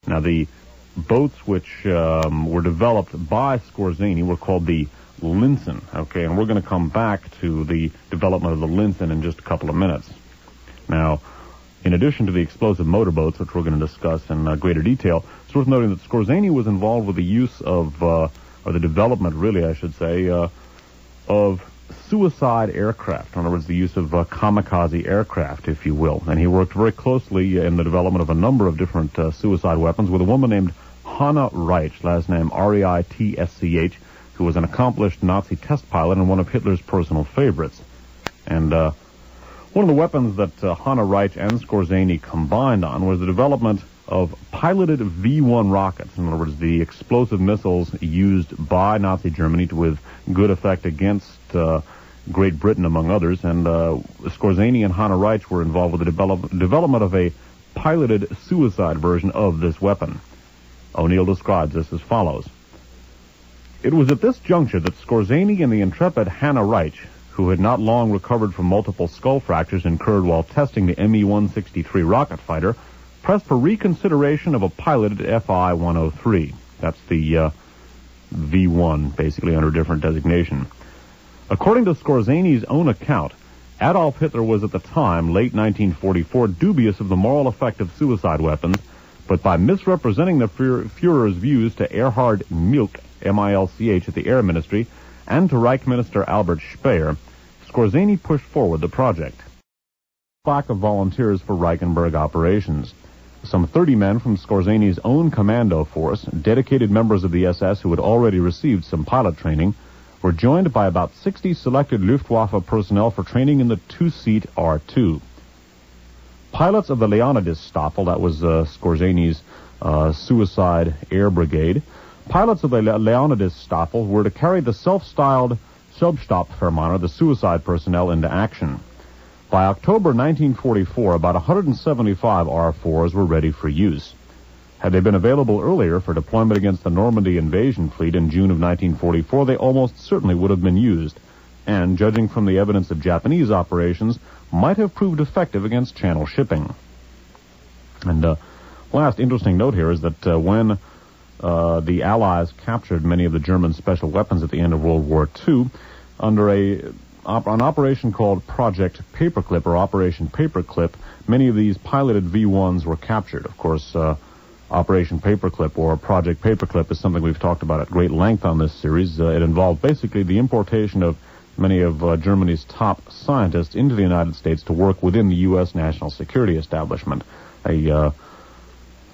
Now, the boats which were developed by Skorzeny were called the Linson, okay, and we're going to come back to the development of the Linson in just a couple of minutes. Now, in addition to the explosive motorboats, which we're going to discuss in greater detail, it's worth noting that Skorzeny was involved with the use of, or the development, really, I should say, of suicide aircraft. In other words, the use of kamikaze aircraft, if you will. And he worked very closely in the development of a number of different suicide weapons with a woman named Hanna Reitsch, last name R-E-I-T-S-C-H, who was an accomplished Nazi test pilot and one of Hitler's personal favorites. And one of the weapons that Hanna Reitsch and Skorzeny combined on was the development of piloted V-1 rockets. In other words, the explosive missiles used by Nazi Germany with good effect against Great Britain, among others. And Skorzeny and Hanna Reitsch were involved with the development of a piloted suicide version of this weapon. O'Neill describes this as follows. It was at this juncture that Skorzeny and the intrepid Hanna Reitsch, who had not long recovered from multiple skull fractures incurred while testing the Me-163 rocket fighter, pressed for reconsideration of a piloted Fi-103. That's the V-1, basically under a different designation. According to Skorzeny's own account, Adolf Hitler was at the time, late 1944, dubious of the moral effect of suicide weapons, but by misrepresenting the Führer's views to Erhard Milch, M-I-L-C-H, at the Air Ministry, and to Reich Minister Albert Speer, Skorzeny pushed forward the project. Lack of volunteers for Reichenberg operations. Some 30 men from Skorzeny's own commando force, dedicated members of the SS who had already received some pilot training, were joined by about 60 selected Luftwaffe personnel for training in the two-seat R-2. Pilots of the Leonidis-Staffel, that was Skorzeny's suicide air brigade, pilots of the Leonidis-Staffel were to carry the self-styled Substabsvermanner, the suicide personnel, into action. By October 1944, about 175 R-4s were ready for use. Had they been available earlier for deployment against the Normandy invasion fleet in June of 1944, they almost certainly would have been used, and, judging from the evidence of Japanese operations, might have proved effective against Channel shipping. And last interesting note here is that when the Allies captured many of the German special weapons at the end of World War II, under an operation called Project Paperclip, or Operation Paperclip, many of these piloted V-1s were captured. Of course, Operation Paperclip, or Project Paperclip, is something we've talked about at great length on this series. It involved basically the importation of many of Germany's top scientists into the United States to work within the U.S. national security establishment, a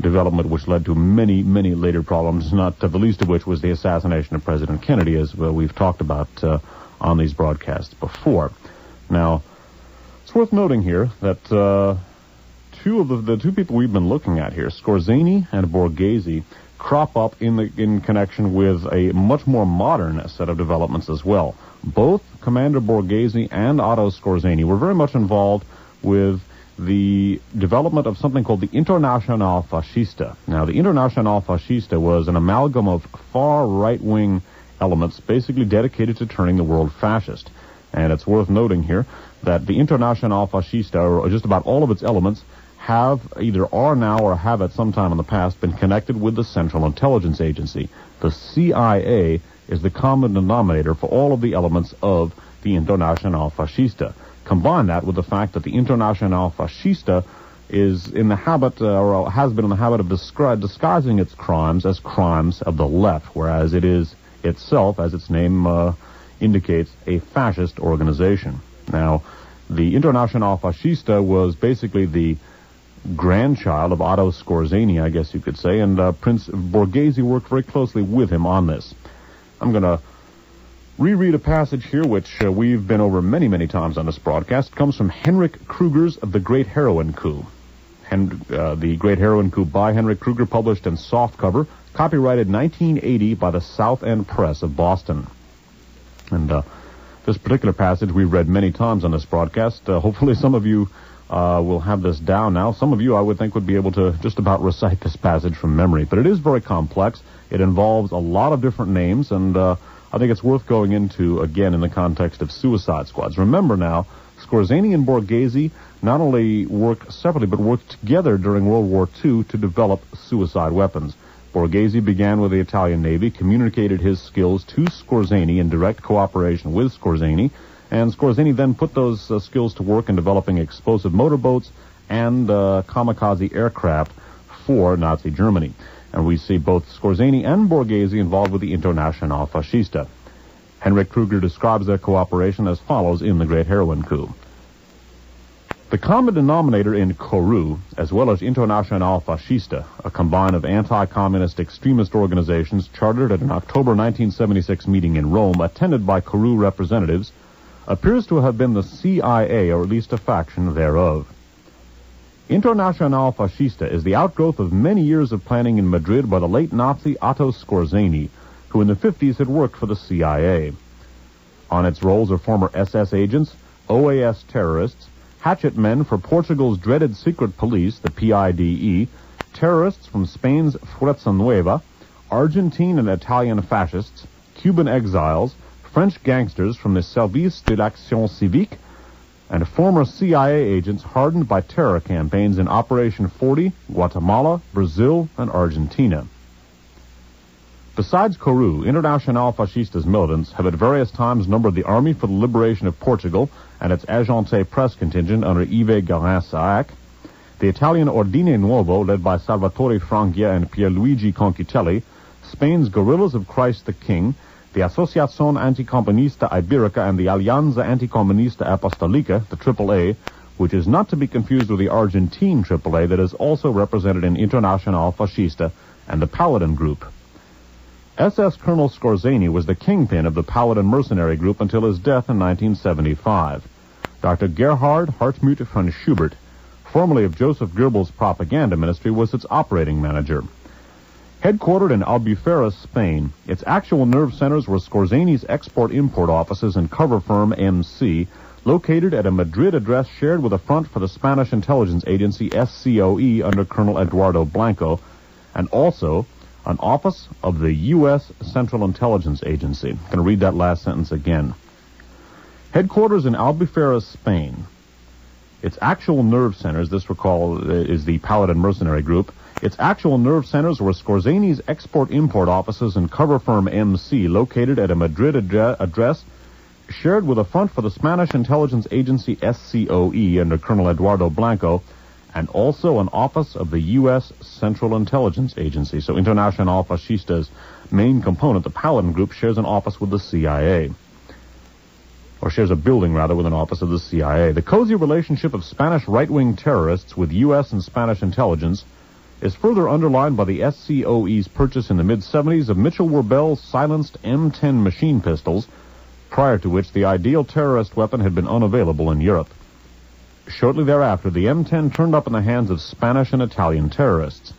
development which led to many, many later problems, not the least of which was the assassination of President Kennedy, as we've talked about on these broadcasts before. Now, it's worth noting here that two of the two people we've been looking at here, Skorzeny and Borghese, crop up in connection with a much more modern set of developments as well. Both Commander Borghese and Otto Skorzeny were very much involved with the development of something called the Internacional Fascista. Now, the Internacional Fascista was an amalgam of far right-wing elements basically dedicated to turning the world fascist. And it's worth noting here that the Internacional Fascista, or just about all of its elements, have either are now or have at some time in the past been connected with the Central Intelligence Agency. The CIA is the common denominator for all of the elements of the Internacional Fascista. Combine that with the fact that the Internacional Fascista is in the habit, or has been in the habit of disguising its crimes as crimes of the left, whereas it is itself, as its name indicates, a fascist organization. Now, the Internacional Fascista was basically the grandchild of Otto Skorzeny, I guess you could say, and Prince Borghese worked very closely with him on this. I'm going to reread a passage here which we've been over many, many times on this broadcast. It comes from Henrik Kruger's The Great Heroin Coup. The Great Heroin Coup by Henrik Kruger, published in softcover, copyrighted 1980 by the South End Press of Boston. And this particular passage we've read many times on this broadcast. Hopefully some of you will have this down now. Some of you, I would think, would be able to just about recite this passage from memory. But it is very complex. It involves a lot of different names, and I think it's worth going into, again, in the context of suicide squads. Remember now, Scorzani and Borghese not only worked separately, but worked together during World War II to develop suicide weapons. Borghese began with the Italian Navy, communicated his skills to Scorzani in direct cooperation with Scorzani, and Scorzani then put those skills to work in developing explosive motorboats and kamikaze aircraft for Nazi Germany. And we see both Scorzani and Borghese involved with the Internacional Fascista. Henrik Kruger describes their cooperation as follows in The Great Heroin Coup. The common denominator in CORU, as well as Internacional Fascista, a combine of anti-communist extremist organizations chartered at an October 1976 meeting in Rome, attended by CORU representatives, appears to have been the CIA, or at least a faction thereof. Internacional Fascista is the outgrowth of many years of planning in Madrid by the late Nazi Otto Scorzani, who in the 50s had worked for the CIA. On its rolls are former SS agents, OAS terrorists, hatchet men for Portugal's dreaded secret police, the PIDE, terrorists from Spain's Fuerza Nueva, Argentine and Italian fascists, Cuban exiles, French gangsters from the Service de l'Action Civique, and former CIA agents hardened by terror campaigns in Operation 40, Guatemala, Brazil, and Argentina. Besides CORU, Internacional Fascista's militants have at various times numbered the Army for the Liberation of Portugal and its Agente Press contingent under Yves Garin-Saac, the Italian Ordine Nuovo led by Salvatore Frangia and Pierluigi Conchitelli, Spain's Guerrillas of Christ the King, the Asociación Anticommunista Ibérica, and the Alianza Anticomunista Apostolica, the AAA, which is not to be confused with the Argentine AAA that is also represented in Internacional Fascista and the Paladin Group. SS Colonel Scorzani was the kingpin of the Paladin mercenary group until his death in 1975. Dr. Gerhard Hartmut von Schubert, formerly of Joseph Goebbels' propaganda ministry, was its operating manager. Headquartered in Albufera, Spain, its actual nerve centers were Scorzani's export-import offices and cover firm MC, located at a Madrid address shared with a front for the Spanish intelligence agency SCOE under Colonel Eduardo Blanco, and also an office of the U.S. Central Intelligence Agency. I'm going to read that last sentence again. Headquarters in Albufera, Spain. Its actual nerve centers, this recall is the Paladin mercenary group, its actual nerve centers were Scorzani's export-import offices and cover firm MC, located at a Madrid address shared with a front for the Spanish intelligence agency SCOE under Colonel Eduardo Blanco, and also an office of the U.S. Central Intelligence Agency. So Internacional Fascista's main component, the Paladin Group, shares an office with the CIA. Or shares a building, rather, with an office of the CIA. The cozy relationship of Spanish right-wing terrorists with U.S. and Spanish intelligence is further underlined by the SCOE's purchase in the mid-70s of Mitchell-Werbell's silenced M10 machine pistols, prior to which the ideal terrorist weapon had been unavailable in Europe. Shortly thereafter, the M10 turned up in the hands of Spanish and Italian terrorists.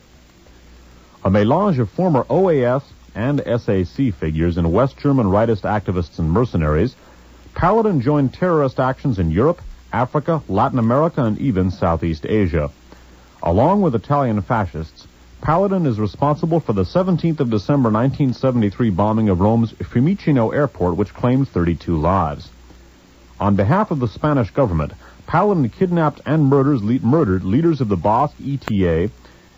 A melange of former OAS and SAC figures and West German rightist activists and mercenaries, Paladin joined terrorist actions in Europe, Africa, Latin America, and even Southeast Asia. Along with Italian fascists, Paladin is responsible for the 17th of December 1973 bombing of Rome's Fiumicino airport, which claimed 32 lives. On behalf of the Spanish government, Paladin kidnapped and murdered leaders of the Basque ETA,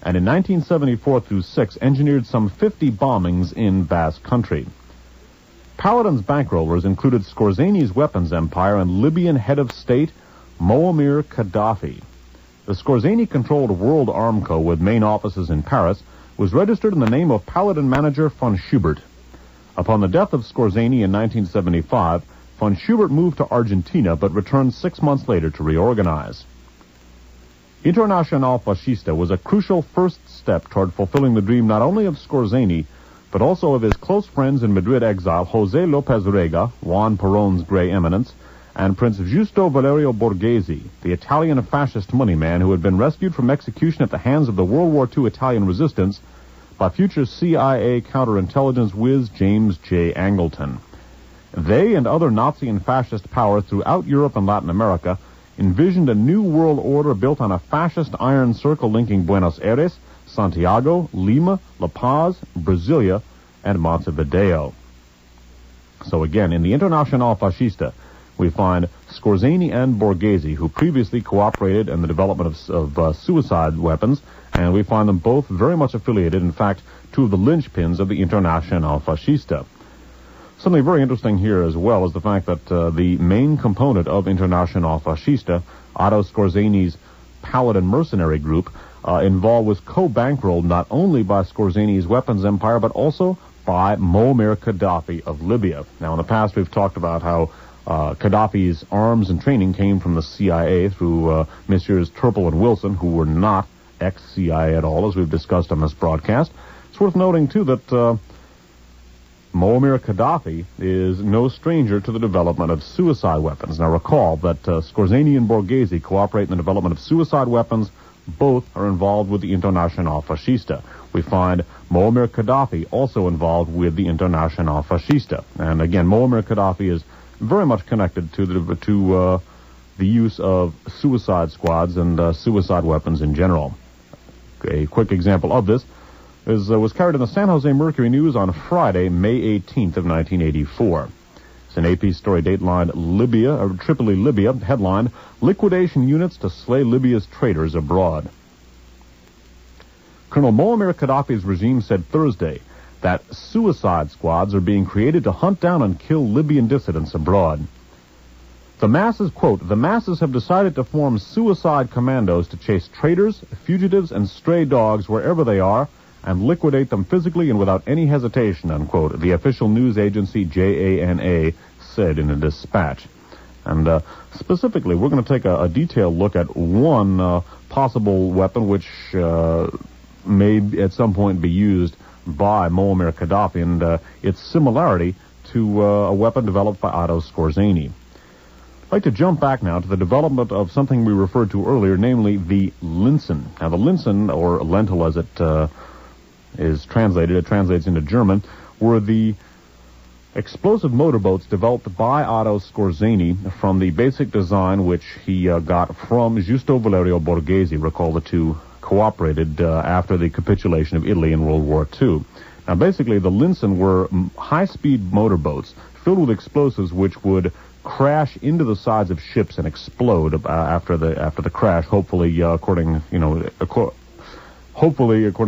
and in 1974 through 6 engineered some 50 bombings in Basque country. Paladin's bankrollers included Scorzani's weapons empire and Libyan head of state Muammar Gaddafi. The Scorzani-controlled World Armco, with main offices in Paris, was registered in the name of Paladin manager von Schubert. Upon the death of Scorzani in 1975, von Schubert moved to Argentina, but returned 6 months later to reorganize. Internacional Fascista was a crucial first step toward fulfilling the dream not only of Scorzani, but also of his close friends in Madrid exile, José López Rega, Juan Perón's Grey Eminence, and Prince Giusto Valerio Borghese, the Italian fascist money man who had been rescued from execution at the hands of the World War II Italian resistance by future CIA counterintelligence whiz James J. Angleton. They and other Nazi and fascist powers throughout Europe and Latin America envisioned a new world order built on a fascist iron circle linking Buenos Aires, Santiago, Lima, La Paz, Brasilia, and Montevideo. So again, in the Internacional Fascista, we find Scorzani and Borghese, who previously cooperated in the development of suicide weapons, and we find them both very much affiliated, in fact, two of the linchpins of the Internacional Fascista. Something very interesting here as well is the fact that the main component of Internacional Fascista, Otto Scorzani's Paladin mercenary group, involved was co-bankrolled not only by Scorzani's weapons empire, but also by Muammar Gaddafi of Libya. Now, in the past, we've talked about how Gaddafi's arms and training came from the CIA through Messrs. Turple and Wilson, who were not ex-CIA at all, as we've discussed on this broadcast. It's worth noting, too, that Muammar Gaddafi is no stranger to the development of suicide weapons. Now, recall that Scorzani and Borghese cooperate in the development of suicide weapons. Both are involved with the Internacional Fascista. We find Muammar Gaddafi also involved with the Internacional Fascista. And again, Muammar Gaddafi is very much connected to the use of suicide squads and suicide weapons in general. A quick example of this was carried in the San Jose Mercury News on Friday, May 18th of 1984. It's an AP story dateline Tripoli, Libya, headlined, Liquidation Units to Slay Libya's Traitors Abroad. Colonel Muammar Gaddafi's regime said Thursday that suicide squads are being created to hunt down and kill Libyan dissidents abroad. The masses, quote, the masses have decided to form suicide commandos to chase traitors, fugitives, and stray dogs wherever they are, and liquidate them physically and without any hesitation, unquote, the official news agency JANA said in a dispatch. And specifically, we're going to take a detailed look at one possible weapon which may at some point be used by Muammar Gaddafi, and its similarity to a weapon developed by Otto Scorzani. I'd like to jump back now to the development of something we referred to earlier, namely the Linsen. Now, the Linsen, or lentil as it it translates into German, were the explosive motorboats developed by Otto Scorzani from the basic design which he got from Giusto Valerio Borghese. Recall the two cooperated after the capitulation of Italy in World War II. Now, basically, the Linsen were high-speed motorboats filled with explosives which would crash into the sides of ships and explode after the crash. Hopefully, according to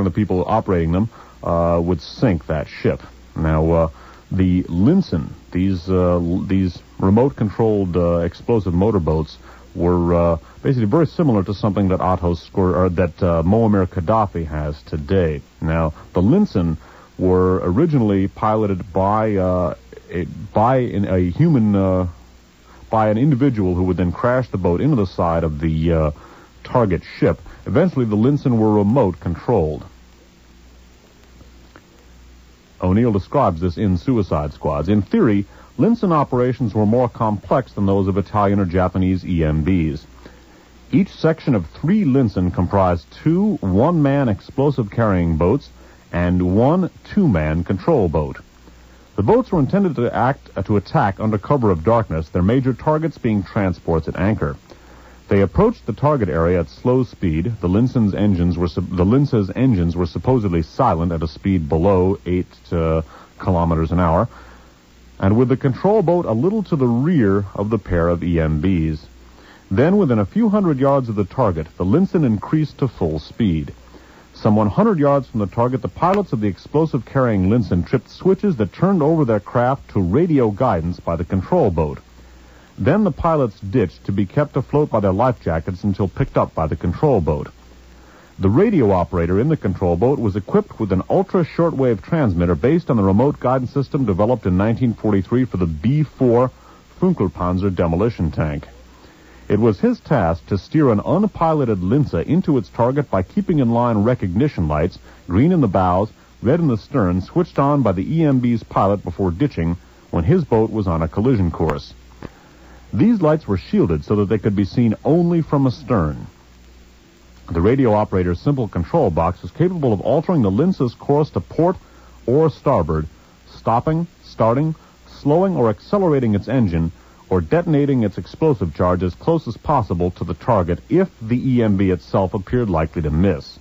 the people operating them, would sink that ship. Now, the Linsen, these remote-controlled explosive motorboats, were basically very similar to something that Muammar Gaddafi has today. Now, the Linsen were originally piloted by an individual who would then crash the boat into the side of the target ship. Eventually, the Linsen were remote-controlled. O'Neill describes this in Suicide Squads. In theory, Linsen operations were more complex than those of Italian or Japanese EMBs. Each section of 3 Linsen comprised 2 one-man explosive-carrying boats and 1 two-man control boat. The boats were intended to attack under cover of darkness, their major targets being transports at anchor. They approached the target area at slow speed. The Linsen's engines were supposedly silent at a speed below 8 kilometers an hour, and with the control boat a little to the rear of the pair of EMBs. Then, within a few hundred yards of the target, the Linsen increased to full speed. Some 100 yards from the target, the pilots of the explosive-carrying Linsen tripped switches that turned over their craft to radio guidance by the control boat. Then the pilots ditched to be kept afloat by their life jackets until picked up by the control boat. The radio operator in the control boat was equipped with an ultra-shortwave transmitter based on the remote guidance system developed in 1943 for the B-4 Funkelpanzer demolition tank. It was his task to steer an unpiloted Linse into its target by keeping in line recognition lights, green in the bows, red in the stern, switched on by the EMB's pilot before ditching when his boat was on a collision course. These lights were shielded so that they could be seen only from astern. The radio operator's simple control box was capable of altering the Linse's course to port or starboard, stopping, starting, slowing or accelerating its engine, or detonating its explosive charge as close as possible to the target if the EMB itself appeared likely to miss.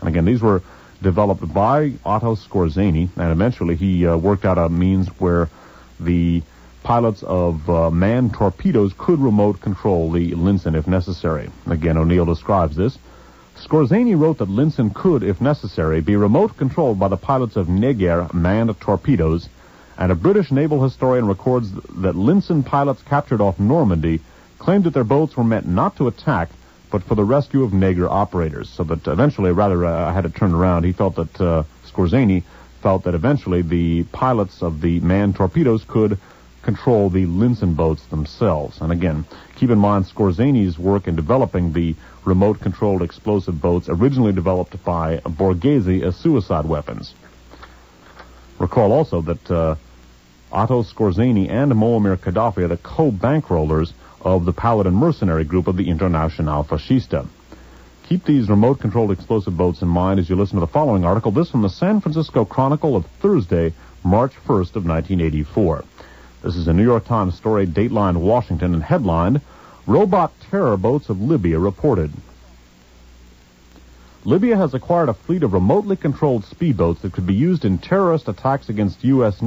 And again, these were developed by Otto Scorzani, and eventually he worked out a means where the pilots of manned torpedoes could remote control the Linson if necessary. Again, O'Neill describes this. Skorzeny wrote that Linson could, if necessary, be remote controlled by the pilots of Neger manned torpedoes, and a British naval historian records that Linson pilots captured off Normandy claimed that their boats were meant not to attack, but for the rescue of Neger operators. So that eventually, I had it turned around. He felt that, Skorzeny felt that eventually the pilots of the manned torpedoes could control the Linson boats themselves. And again, keep in mind Skorzeny's work in developing the remote-controlled explosive boats originally developed by Borghese as suicide weapons. Recall also that Otto Skorzeny and Muammar Gaddafi are the co-bankrollers of the Paladin mercenary group of the Internacional Fascista. Keep these remote-controlled explosive boats in mind as you listen to the following article. This from the San Francisco Chronicle of Thursday, March 1st of 1984. This is a New York Times story, datelined Washington, and headlined, Robot Terror Boats of Libya Reported. Libya has acquired a fleet of remotely controlled speedboats that could be used in terrorist attacks against U.S.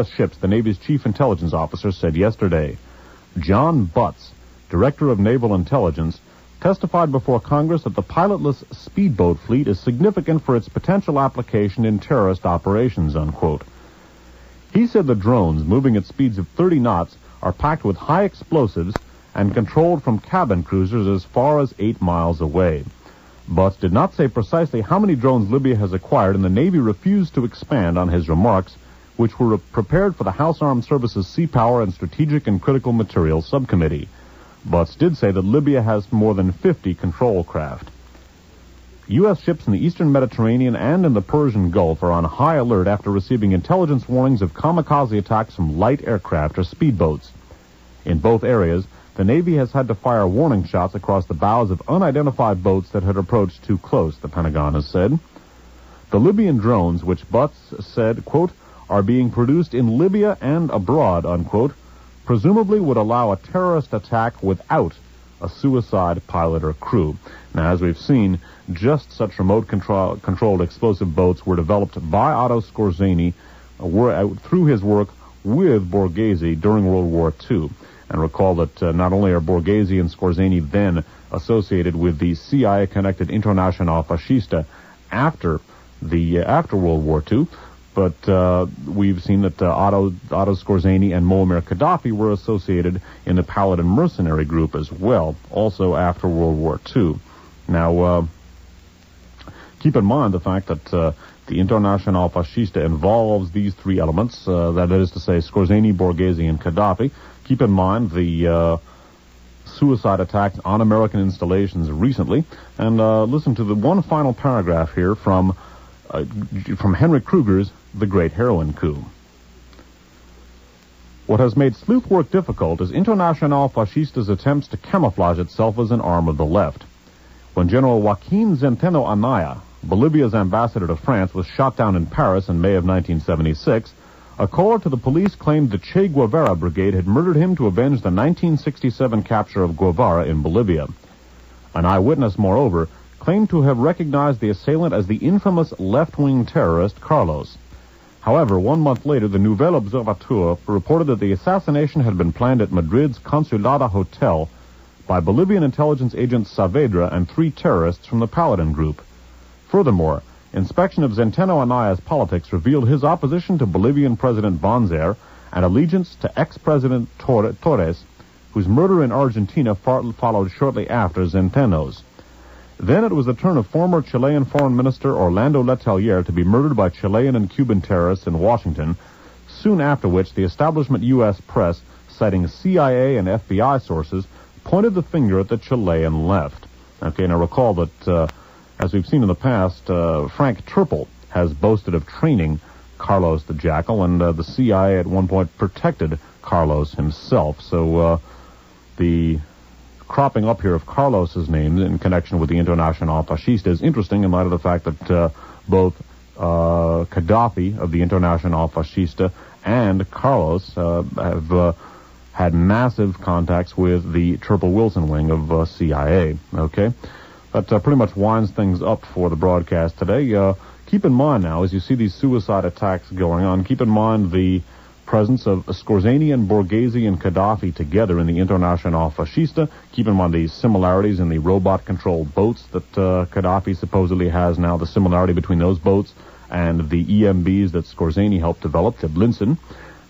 ships, the Navy's chief intelligence officer said yesterday. John Butts, director of naval intelligence, testified before Congress that the pilotless speedboat fleet is significant for its potential application in terrorist operations, unquote. He said the drones, moving at speeds of 30 knots, are packed with high explosives and controlled from cabin cruisers as far as 8 miles away. Butts did not say precisely how many drones Libya has acquired, and the Navy refused to expand on his remarks, which were prepared for the House Armed Services Sea Power and Strategic and Critical Materials Subcommittee. Butts did say that Libya has more than 50 control craft. U.S. ships in the eastern Mediterranean and in the Persian Gulf are on high alert after receiving intelligence warnings of kamikaze attacks from light aircraft or speedboats. In both areas, the Navy has had to fire warning shots across the bows of unidentified boats that had approached too close, the Pentagon has said. The Libyan drones, which Butts said, quote, are being produced in Libya and abroad, unquote, presumably would allow a terrorist attack without a suicide pilot or crew. Now, as we've seen, just such remote-controlled explosive boats were developed by Otto Skorzeny through his work with Borghese during World War II. And recall that not only are Borghese and Skorzeny then associated with the CIA-connected Internacional Fascista after World War II, but we've seen that Otto Skorzeny and Muammar Gaddafi were associated in the Paladin mercenary group as well, also after World War II. Now, keep in mind the fact that the Internacional Fascista involves these three elements, that is to say Skorzeny, Borghese, and Gaddafi. Keep in mind the suicide attacks on American installations recently, and listen to the one final paragraph here from Henry Kruger's The Great Heroin Coup. What has made sleuth work difficult is Internacional Fascista's attempts to camouflage itself as an arm of the left. When General Joaquin Centeno Anaya, Bolivia's ambassador to France, was shot down in Paris in May of 1976, a caller to the police claimed the Che Guevara Brigade had murdered him to avenge the 1967 capture of Guevara in Bolivia. An eyewitness, moreover, claimed to have recognized the assailant as the infamous left-wing terrorist Carlos. However, 1 month later, the Nouvel Observateur reported that the assassination had been planned at Madrid's Consulada Hotel by Bolivian intelligence agent Saavedra and 3 terrorists from the Paladin group. Furthermore, inspection of Centeno Anaya's politics revealed his opposition to Bolivian President Banzer and allegiance to ex-President Torres, whose murder in Argentina followed shortly after Centeno's. Then it was the turn of former Chilean Foreign Minister Orlando Letelier to be murdered by Chilean and Cuban terrorists in Washington, soon after which the establishment U.S. press, citing CIA and FBI sources, pointed the finger at the Chilean left. Okay, now recall that, as we've seen in the past, Frank Turple has boasted of training Carlos the Jackal, and the CIA at one point protected Carlos himself. So the cropping up here of Carlos's name in connection with the Internacional Fascista is interesting in light of the fact that both Gaddafi of the Internacional Fascista and Carlos have had massive contacts with the Turple Wilson wing of CIA. Okay, that pretty much winds things up for the broadcast today. Keep in mind now, as you see these suicide attacks going on, keep in mind the presence of Scorzani and Borghese and Gaddafi together in the Internacional Fascista. Keep in mind the similarities in the robot-controlled boats that Gaddafi supposedly has now, the similarity between those boats and the EMBs that Scorzani helped develop, the Linsen.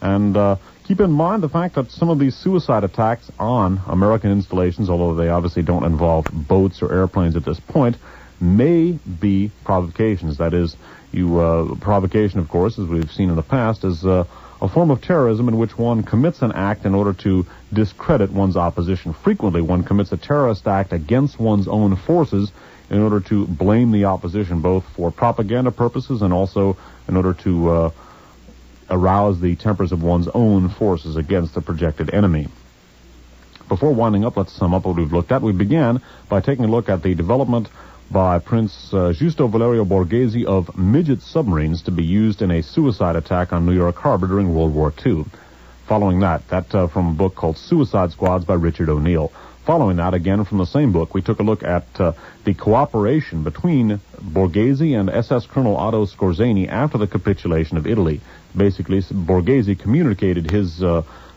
And keep in mind the fact that some of these suicide attacks on American installations, although they obviously don't involve boats or airplanes at this point, may be provocations. That is, provocation, of course, as we've seen in the past, is a form of terrorism in which one commits an act in order to discredit one's opposition. Frequently, one commits a terrorist act against one's own forces in order to blame the opposition, both for propaganda purposes and also in order to arouse the tempers of one's own forces against the projected enemy. Before winding up, let's sum up what we've looked at. We began by taking a look at the development by Prince Giusto Valerio Borghese of midget submarines to be used in a suicide attack on New York Harbor during World War II. Following that from a book called Suicide Squads by Richard O'Neill. Following that, again from the same book, we took a look at the cooperation between Borghese and SS Colonel Otto Scorzani after the capitulation of Italy. Basically, Borghese communicated his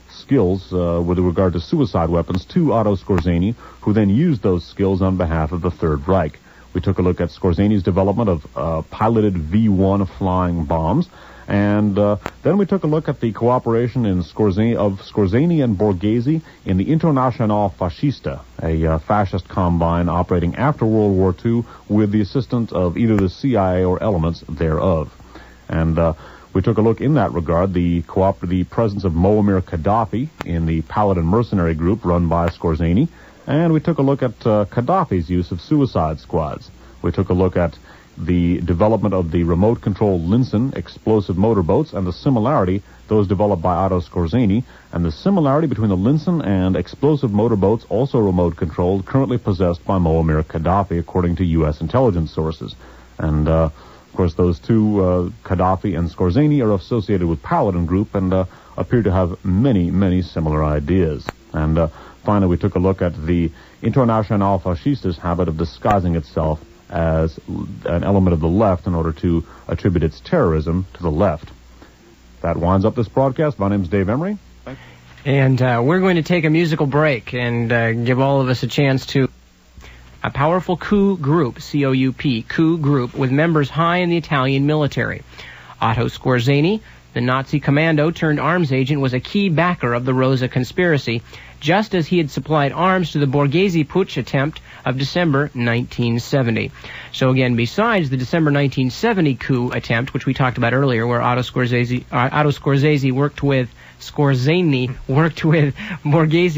skills with regard to suicide weapons to Otto Scorzani, who then used those skills on behalf of the Third Reich. We took a look at Scorzani's development of piloted V-1 flying bombs, and then we took a look at the cooperation of Scorzani and Borghese in the Internacional Fascista, a fascist combine operating after World War II with the assistance of either the CIA or elements thereof. And we took a look in that regard, the presence of Muammar Gaddafi in the Paladin mercenary group run by Scorzani, and we took a look at Gaddafi's use of suicide squads. We took a look at the development of the remote-controlled Linsen explosive motorboats and the similarity, those developed by Otto Scorzani, and the similarity between the Linsen and explosive motorboats, also remote-controlled, currently possessed by Muammar Gaddafi, according to U.S. intelligence sources. And, of course, those two, Gaddafi and Scorzani, are associated with Paladin Group and appear to have many, many similar ideas. And finally, we took a look at the Internacional Fascista's habit of disguising itself as an element of the left in order to attribute its terrorism to the left. That winds up this broadcast. My name's Dave Emory. Thanks. And we're going to take a musical break and give all of us a chance to a powerful coup group, C-O-U-P, coup group, with members high in the Italian military. Otto Scorzani, the Nazi commando turned arms agent, was a key backer of the Rosa conspiracy, just as he had supplied arms to the Borghese putsch attempt of December 1970. So again, besides the December 1970 coup attempt, which we talked about earlier, where Otto Scorzani worked with Borghese,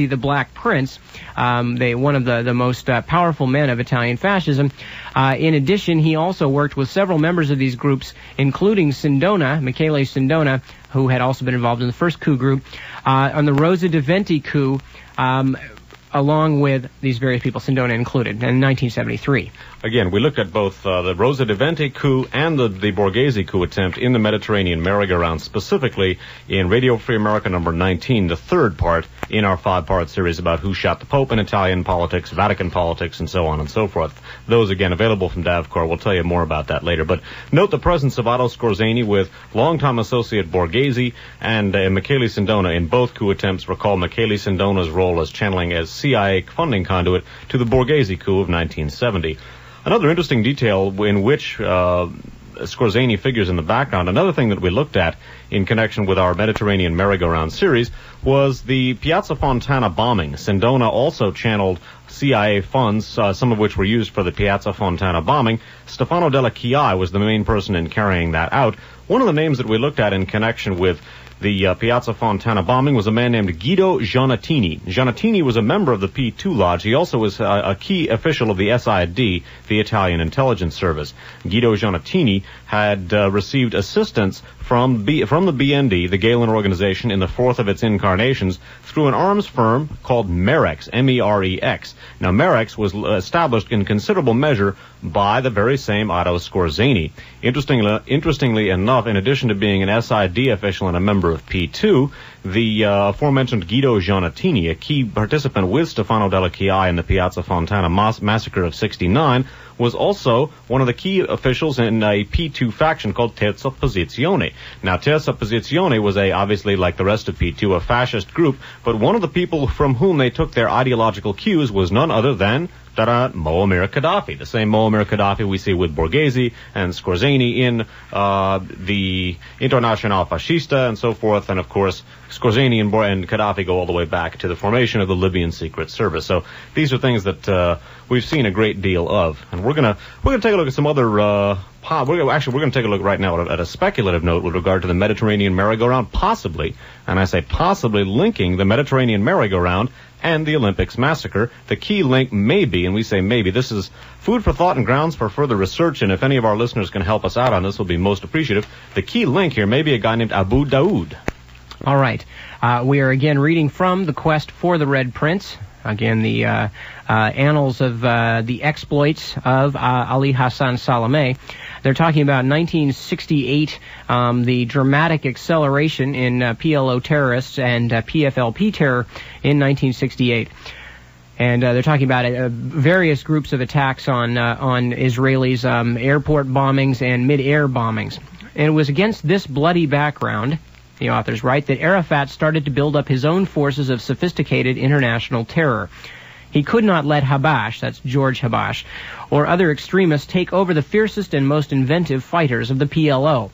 the Black Prince, one of the most powerful men of Italian fascism. In addition, he also worked with several members of these groups, including Michele Sindona, who had also been involved in the first coup group, on the Rosa de Venti coup, along with these various people, Sindona included, in 1973. Again, we looked at both the Rosa de Venti coup and the Borghese coup attempt in the Mediterranean merry-go-round, specifically in Radio Free America number 19, the third part in our 5-part series about who shot the Pope in Italian politics, Vatican politics, and so on and so forth. Those, again, available from DAVCOR. We'll tell you more about that later. But note the presence of Otto Scorzani with longtime associate Borghese and Michele Sindona in both coup attempts. Recall Michele Sindona's role as channeling as CIA funding conduit to the Borghese coup of 1970. Another interesting detail in which Scorzani figures in the background, another thing that we looked at in connection with our Mediterranean merry-go-round series, was the Piazza Fontana bombing. Sindona also channeled CIA funds, some of which were used for the Piazza Fontana bombing. Stefano Della Chiai was the main person in carrying that out. One of the names that we looked at in connection with the Piazza Fontana bombing was a man named Guido Giannattini. Giannattini was a member of the P2 Lodge. He also was a key official of the SID, the Italian intelligence service. Guido Giannattini had received assistance from the BND, the Galen organization, in the fourth of its incarnations, through an arms firm called Merex, M-E-R-E-X. Now, Merex was established in considerable measure by the very same Otto Scorzani. Interestingly enough, in addition to being an SID official and a member of P2, the aforementioned Guido Giannattini, a key participant with Stefano Della Chiai in the Piazza Fontana massacre of '69, was also one of the key officials in a P2 faction called Terza Posizione. Now, Terza Posizione was obviously, like the rest of P2, a fascist group, but one of the people from whom they took their ideological cues was none other than Muammar Gaddafi, the same Muammar Gaddafi we see with Borghese and Scorzani in the Internacional Fascista and so forth, and of course Scorzani and Gaddafi go all the way back to the formation of the Libyan Secret Service. So these are things that we've seen a great deal of, and we're gonna take a look at some other. We're going to take a look right now at a speculative note with regard to the Mediterranean merry-go-round, possibly, and I say possibly, linking the Mediterranean merry-go-round and the Olympics massacre. The key link may be, and we say maybe, this is food for thought and grounds for further research, and if any of our listeners can help us out on this, we'll be most appreciative. The key link here may be a guy named Abu Daoud. All right. We are again reading from The Quest for the Red Prince. Again, the annals of the exploits of Ali Hassan Salameh. They're talking about 1968, the dramatic acceleration in PLO terrorists and PFLP terror in 1968. And they're talking about various groups of attacks on Israelis, airport bombings and mid-air bombings. And it was against this bloody background, the authors write, that Arafat started to build up his own forces of sophisticated international terror. He could not let Habash, that's George Habash, or other extremists take over the fiercest and most inventive fighters of the PLO.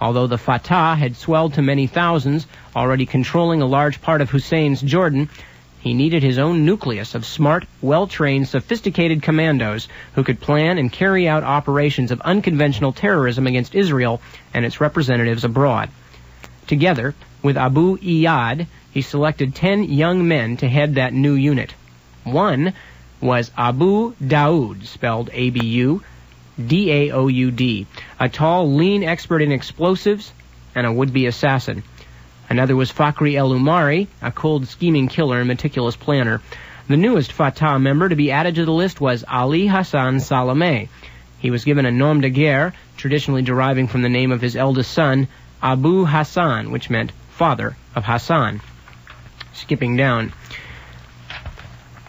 Although the Fatah had swelled to many thousands, already controlling a large part of Hussein's Jordan, he needed his own nucleus of smart, well-trained, sophisticated commandos who could plan and carry out operations of unconventional terrorism against Israel and its representatives abroad. Together with Abu Iyad, he selected 10 young men to head that new unit. One was Abu Daoud, spelled A-B-U, D-A-O-U-D, a tall, lean expert in explosives and a would-be assassin. Another was Fakhri el-Umari, a cold, scheming killer and meticulous planner. The newest Fatah member to be added to the list was Ali Hassan Salameh. He was given a nom de guerre, traditionally deriving from the name of his eldest son, Abu Hassan, which meant father of Hassan. Skipping down.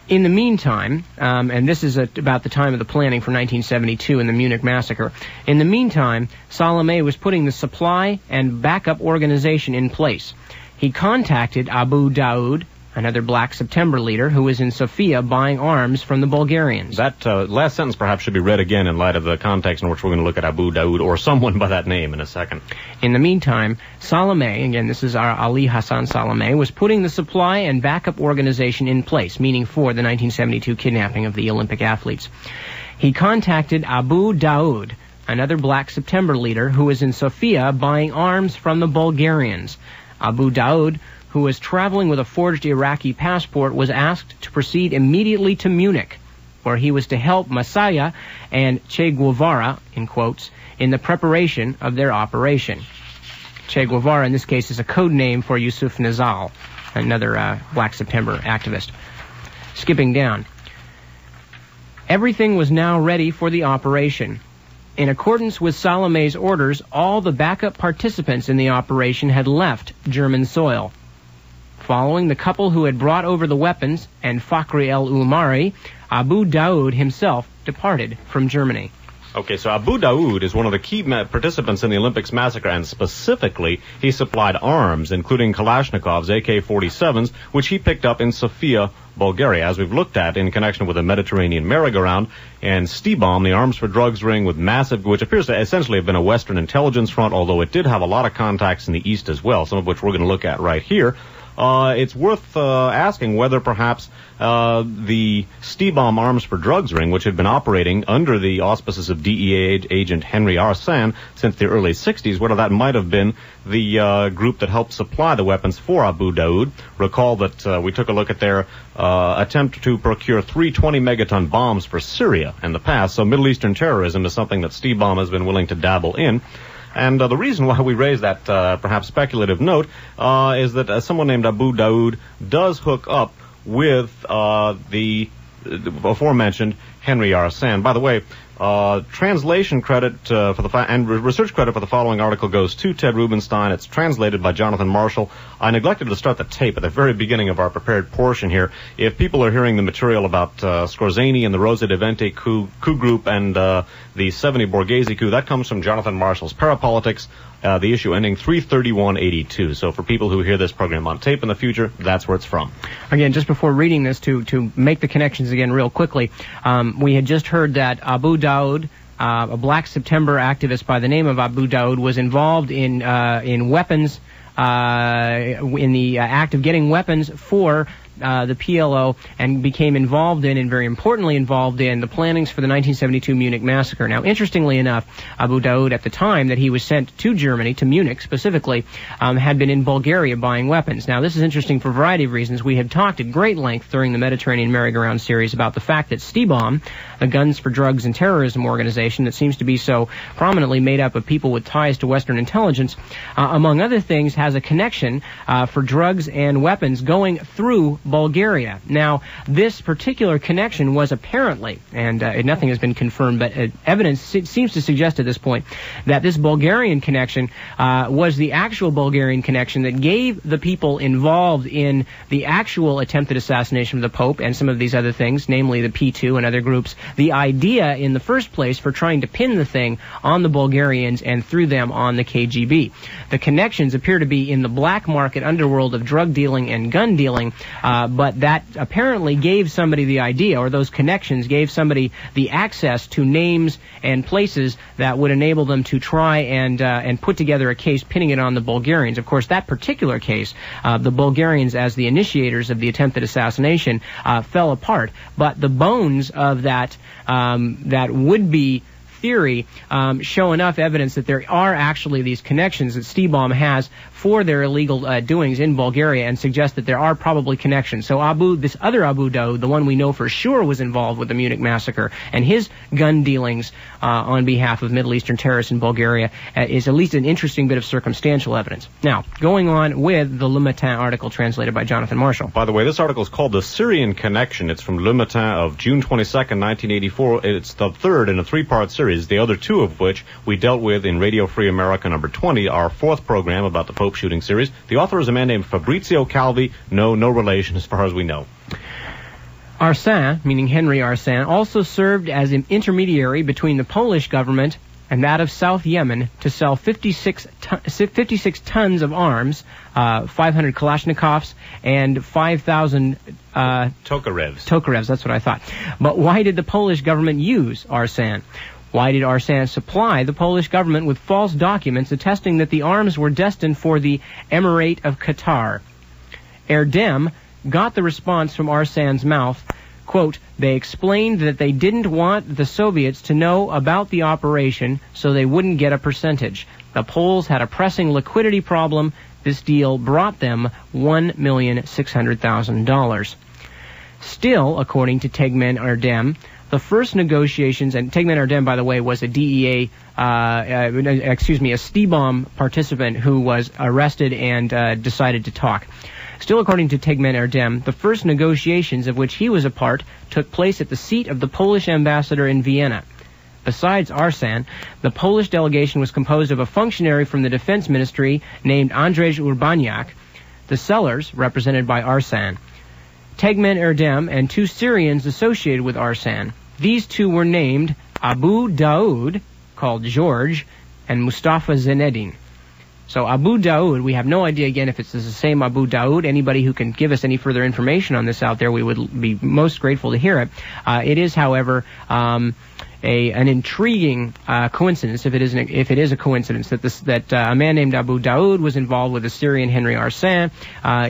In the meantime, and this is about the time of the planning for 1972 in the Munich massacre, in the meantime, Salameh was putting the supply and backup organization in place. He contacted Abu Daoud, another Black September leader, who was in Sofia buying arms from the Bulgarians. That last sentence perhaps should be read again in light of the context in which we're going to look at Abu Daoud or someone by that name in a second. In the meantime, Salameh, again this is our Ali Hassan Salameh, was putting the supply and backup organization in place, meaning for the 1972 kidnapping of the Olympic athletes. He contacted Abu Daoud, another Black September leader, who was in Sofia buying arms from the Bulgarians. Abu Daoud, who was traveling with a forged Iraqi passport, was asked to proceed immediately to Munich, where he was to help Masaya and Che Guevara, in quotes, in the preparation of their operation. Che Guevara, in this case, is a code name for Yusuf Nizal, another Black September activist. Skipping down. Everything was now ready for the operation. In accordance with Salameh's orders, all the backup participants in the operation had left German soil. Following the couple who had brought over the weapons and Fakhri el-Umari, Abu Daoud himself departed from Germany. Okay, so Abu Daoud is one of the key participants in the Olympics massacre, and specifically, he supplied arms, including Kalashnikovs, AK-47s, which he picked up in Sofia, Bulgaria, as we've looked at in connection with the Mediterranean merry-go-round, and Stibom, the arms for drugs ring with massive, which appears to essentially have been a Western intelligence front, although it did have a lot of contacts in the East as well, some of which we're going to look at right here. It's worth asking whether perhaps the Stibom arms for drugs ring, which had been operating under the auspices of DEA agent Henry Arslan since the early 60s, whether that might have been the group that helped supply the weapons for Abu Daoud. Recall that we took a look at their attempt to procure 3 20-megaton bombs for Syria in the past, so Middle Eastern terrorism is something that Stibom has been willing to dabble in. And the reason why we raise that perhaps speculative note is that someone named Abu Daoud does hook up with the aforementioned Henry Arslan. By the way, Translation credit for and research credit for the following article goes to Ted Rubenstein. It's translated by Jonathan Marshall. I neglected to start the tape at the very beginning of our prepared portion here. If people are hearing the material about Scorzani and the Rosa Devente coup group and the 70 Borghese coup, that comes from Jonathan Marshall's Parapolitics, the issue ending 33182. So for people who hear this program on tape in the future, that's where it's from. Again, just before reading this, to make the connections again real quickly, we had just heard that Abu Daoud, a Black September activist by the name of Abu Daoud, was involved in weapons, in the act of getting weapons for the PLO, and became involved in, and very importantly involved in, the plannings for the 1972 Munich massacre. Now, interestingly enough, Abu Daoud, at the time that he was sent to Germany, to Munich specifically, had been in Bulgaria buying weapons. Now, this is interesting for a variety of reasons. We had talked at great length during the Mediterranean Merry-Go-Round series about the fact that STIBOM, the Guns for Drugs and Terrorism organization that seems to be so prominently made up of people with ties to Western intelligence, among other things, has a connection for drugs and weapons going through Bulgaria. Now, this particular connection was apparently, and nothing has been confirmed, but evidence seems to suggest at this point that this Bulgarian connection was the actual Bulgarian connection that gave the people involved in the actual attempted assassination of the Pope and some of these other things, namely the P2 and other groups, the idea in the first place for trying to pin the thing on the Bulgarians and through them on the KGB. The connections appear to be in the black market underworld of drug dealing and gun dealing, but that apparently gave somebody the idea, or those connections gave somebody the access to names and places that would enable them to try and put together a case pinning it on the Bulgarians. Of course, that particular case, the Bulgarians as the initiators of the attempted assassination, fell apart. But the bones of that would-be theory show enough evidence that there are actually these connections that STIBOM has for their illegal doings in Bulgaria, and suggest that there are probably connections. So this other Abu Daoud, the one we know for sure was involved with the Munich massacre, and his gun dealings on behalf of Middle Eastern terrorists in Bulgaria is at least an interesting bit of circumstantial evidence. Now, going on with the Le Matin article translated by Jonathan Marshall. By the way, this article is called The Syrian Connection. It's from Le Matin of June 22nd, 1984. It's the third in a three-part series, the other two of which we dealt with in Radio Free America number 20, our fourth program about the Pope shooting series. The author is a man named Fabrizio Calvi. No relation as far as we know. Arsène, meaning Henry Arsène, also served as an intermediary between the Polish government and that of South Yemen to sell 56 tons of arms, 500 Kalashnikovs, and 5,000 Tokarevs. Tokarevs, that's what I thought. But why did the Polish government use Arsène? Why did Arsène supply the Polish government with false documents attesting that the arms were destined for the Emirate of Qatar? Erdem got the response from Arsène's mouth, quote, "They explained that they didn't want the Soviets to know about the operation so they wouldn't get a percentage. The Poles had a pressing liquidity problem. This deal brought them $1,600,000. Still, according to Tegmen Erdem, the first negotiations, and Tegmen Erdem, by the way, was a DEA, a STIBOM participant who was arrested and decided to talk. Still, according to Tegmen Erdem, the first negotiations of which he was a part took place at the seat of the Polish ambassador in Vienna. Besides Arsène, the Polish delegation was composed of a functionary from the Defense Ministry named Andrzej Urbaniak, the sellers represented by Arsène, Tegmen Erdem, and two Syrians associated with Arsène. These two were named Abu Daoud, called George, and Mustafa Zenedin. So Abu Daoud, we have no idea, again, if it's the same Abu Daoud. Anybody who can give us any further information on this out there, we would be most grateful to hear it. It is, however, an intriguing coincidence, if it is a coincidence, that a man named Abu Daoud was involved with the Syrian Henry Arsène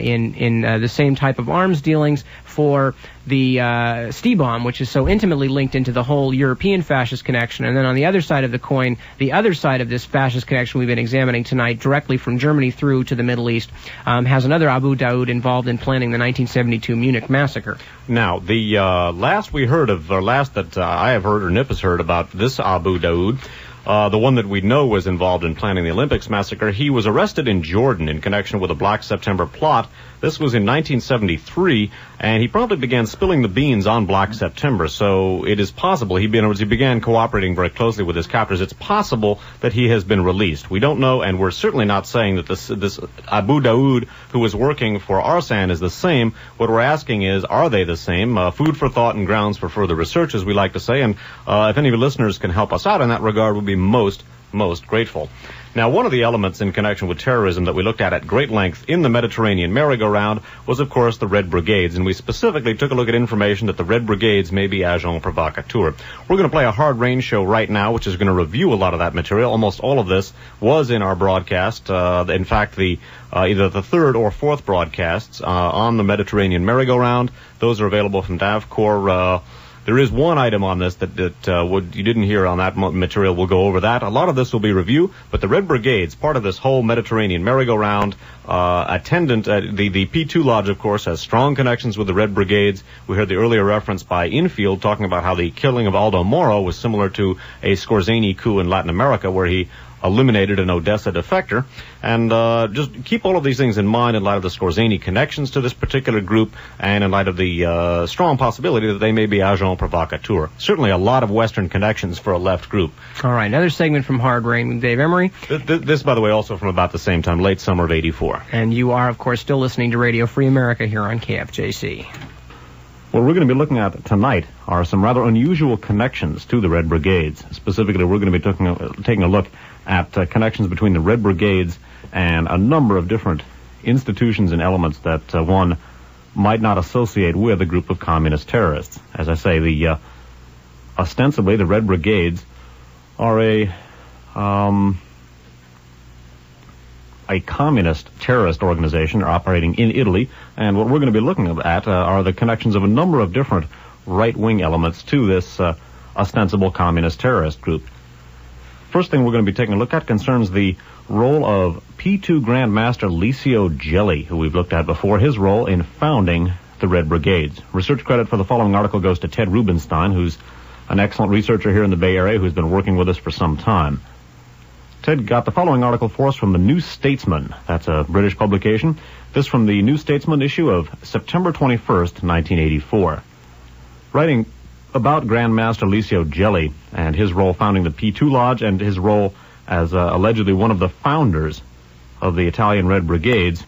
in the same type of arms dealings for the STIBOM, which is so intimately linked into the whole European fascist connection. And then on the other side of the coin, the other side of this fascist connection we've been examining tonight, directly from Germany through to the Middle East, has another Abu Daoud involved in planning the 1972 Munich massacre. Now, the last that I have heard, or Nip has heard about this Abu Daoud, the one that we know was involved in planning the Olympics massacre, he was arrested in Jordan in connection with a Black September plot. This was in 1973, and he promptly began spilling the beans on Black September. So it is possible, he began cooperating very closely with his captors, it's possible that he has been released. We don't know, and we're certainly not saying that this Abu Daoud, who was working for Arsan, is the same. What we're asking is, are they the same? Food for thought and grounds for further research, as we like to say, and if any of the listeners can help us out in that regard, we'll be most grateful. Now, one of the elements in connection with terrorism that we looked at great length in the Mediterranean merry-go-round was, of course, the Red Brigades, and we specifically took a look at information that the Red Brigades may be agents provocateurs. We're going to play a Hard Rain show right now, which is going to review a lot of that material. Almost all of this was in our broadcast. In fact, either the third or fourth broadcasts on the Mediterranean merry-go-round, those are available from DAVCOR. There is one item on this that you didn't hear on that material. We'll go over that. A lot of this will be review, but the Red Brigades, part of this whole Mediterranean merry-go-round, attendant, the P2 Lodge, of course, has strong connections with the Red Brigades. We heard the earlier reference by Infield talking about how the killing of Aldo Moro was similar to a Scorzani coup in Latin America, where he eliminated an Odessa defector. And just keep all of these things in mind in light of the Scorzani connections to this particular group and in light of the strong possibility that they may be agents provocateurs. Certainly a lot of Western connections for a left group. All right, another segment from Hard Rain with Dave Emory. This, by the way, also from about the same time, late summer of '84. And you are, of course, still listening to Radio Free America here on KFJC. What we're going to be looking at tonight are some rather unusual connections to the Red Brigades. Specifically, we're going to be taking a look at connections between the Red Brigades and a number of different institutions and elements that one might not associate with a group of communist terrorists. As I say, ostensibly the Red Brigades are a communist terrorist organization operating in Italy, and what we're going to be looking at are the connections of a number of different right-wing elements to this ostensible communist terrorist group. First thing we're going to be taking a look at concerns the role of P2 Grand Master Licio Gelli, who we've looked at before, his role in founding the Red Brigades. Research credit for the following article goes to Ted Rubenstein, who's an excellent researcher here in the Bay Area who's been working with us for some time. Ted got the following article for us from the New Statesman. That's a British publication. This from the New Statesman issue of September 21st, 1984. Writing about Grand Master Licio Gelli and his role founding the P2 Lodge and his role as allegedly one of the founders of the Italian Red Brigades,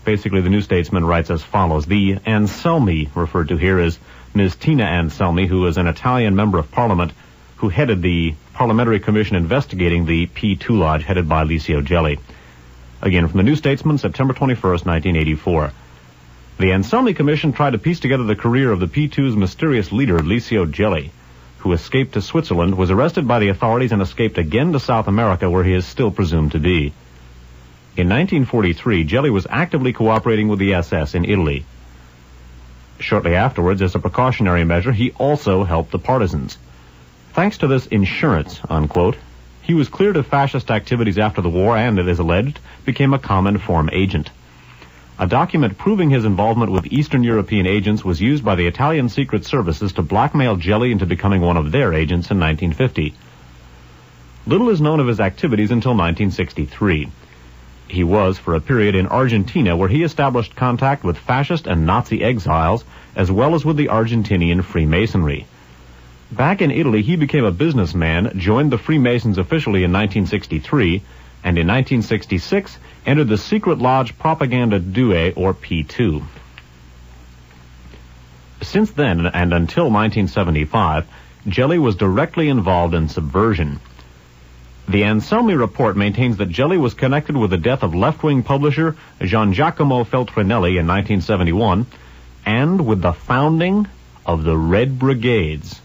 basically the New Statesman writes as follows. The Anselmi referred to here is Ms. Tina Anselmi, who is an Italian member of Parliament who headed the Parliamentary Commission investigating the P2 Lodge headed by Licio Gelli. Again, from the New Statesman, September 21st, 1984. The Anselmi Commission tried to piece together the career of the P2's mysterious leader, Licio Gelli, who escaped to Switzerland, was arrested by the authorities, and escaped again to South America, where he is still presumed to be. In 1943, Gelli was actively cooperating with the SS in Italy. Shortly afterwards, as a precautionary measure, he also helped the partisans. Thanks to this insurance, unquote, he was cleared of fascist activities after the war and, it is alleged, became a common form agent. A document proving his involvement with Eastern European agents was used by the Italian secret services to blackmail Gelli into becoming one of their agents in 1950. Little is known of his activities until 1963. He was, for a period, in Argentina, where he established contact with fascist and Nazi exiles, as well as with the Argentinian Freemasonry. Back in Italy, he became a businessman, joined the Freemasons officially in 1963, and in 1966 entered the secret lodge Propaganda Due, or P2. Since then, and until 1975, Gelli was directly involved in subversion. The Anselmi report maintains that Gelli was connected with the death of left-wing publisher Gian Giacomo Feltrinelli in 1971, and with the founding of the Red Brigades.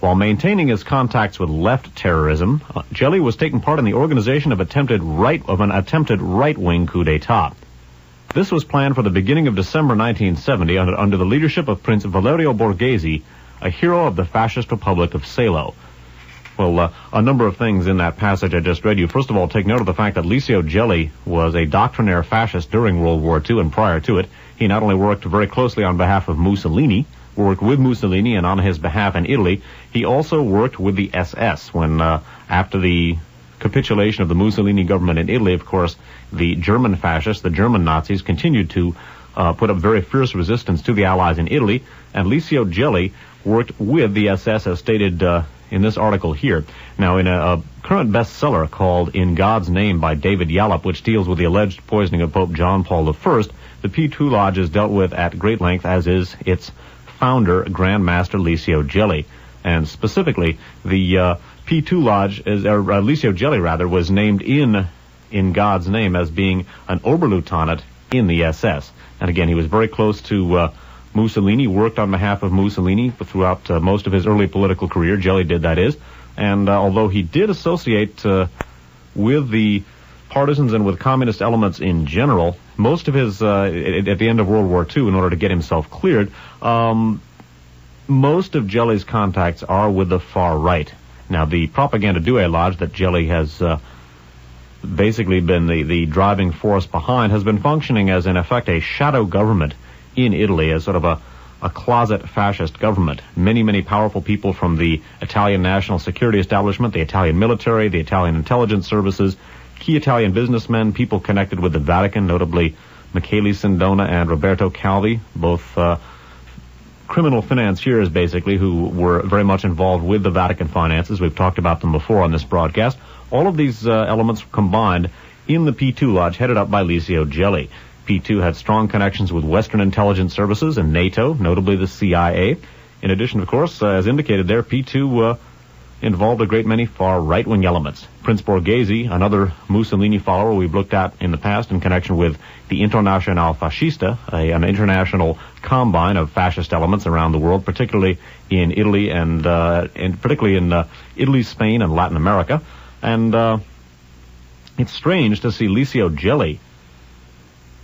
While maintaining his contacts with left terrorism, Gelli was taking part in the organization of an attempted right-wing coup d'etat. This was planned for the beginning of December 1970 under the leadership of Prince Valerio Borghese, a hero of the fascist Republic of Salo. Well, a number of things in that passage I just read you. First of all, take note of the fact that Licio Gelli was a doctrinaire fascist during World War II and prior to it. He not only worked very closely on behalf of Mussolini, worked with Mussolini and on his behalf in Italy. He also worked with the SS when, after the capitulation of the Mussolini government in Italy, of course, the German fascists, the German Nazis, continued to put up very fierce resistance to the Allies in Italy, and Licio Gelli worked with the SS, as stated in this article here. Now, in a current bestseller called In God's Name by David Yallop, which deals with the alleged poisoning of Pope John Paul I, the P2 Lodge is dealt with at great length, as is its founder, Grand Master Licio Gelli. And specifically, the P2 Lodge, Licio Gelli, rather, was named in God's Name as being an Oberleutnant in the SS. And again, he was very close to Mussolini, worked on behalf of Mussolini throughout most of his early political career. Gelli did, that is. And although he did associate with the partisans and with communist elements in general, most of his, at the end of World War II, in order to get himself cleared, most of Gelli's contacts are with the far right. Now, the Propaganda Due Lodge that Gelli has basically been the driving force behind has been functioning as, in effect, a shadow government in Italy, as sort of a closet fascist government. Many, many powerful people from the Italian national security establishment, the Italian military, the Italian intelligence services, key Italian businessmen, people connected with the Vatican, notably Michele Sindona and Roberto Calvi, both criminal financiers, basically, who were very much involved with the Vatican finances. We've talked about them before on this broadcast. All of these elements combined in the P2 Lodge, headed up by Licio Gelli. P2 had strong connections with Western intelligence services and NATO, notably the CIA. In addition, of course, as indicated there, P2 involved a great many far right-wing elements. Prince Borghese, another Mussolini follower we've looked at in the past in connection with the Internacional Fascista, an international combine of fascist elements around the world, particularly in Italy and particularly in Italy, Spain, and Latin America. And it's strange to see Licio Gelli,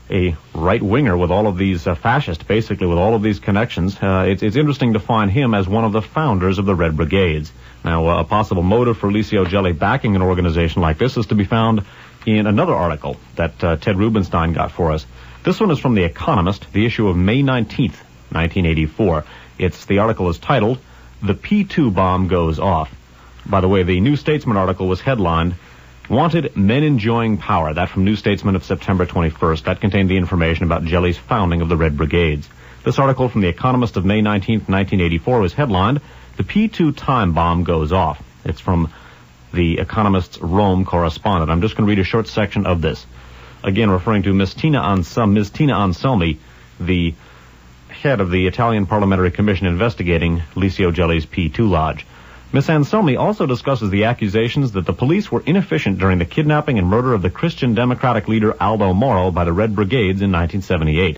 a right-winger with all of these fascists, basically with all of these connections. It's interesting to find him as one of the founders of the Red Brigades. Now, a possible motive for Licio Gelli backing an organization like this is to be found in another article that Ted Rubenstein got for us. This one is from The Economist, the issue of May 19th, 1984. The article is titled, The P2 Bomb Goes Off. By the way, the New Statesman article was headlined, Wanted Men Enjoying Power. That from New Statesman of September 21st. That contained the information about Gelli's founding of the Red Brigades. This article from The Economist of May 19th, 1984 was headlined, The P2 Time Bomb Goes Off. It's from The Economist's Rome correspondent. I'm just going to read a short section of this. Again, referring to Ms. Tina Anselmi, the head of the Italian Parliamentary Commission investigating Licio Gelli's P2 Lodge. Ms. Anselmi also discusses the accusations that the police were inefficient during the kidnapping and murder of the Christian Democratic leader Aldo Moro by the Red Brigades in 1978.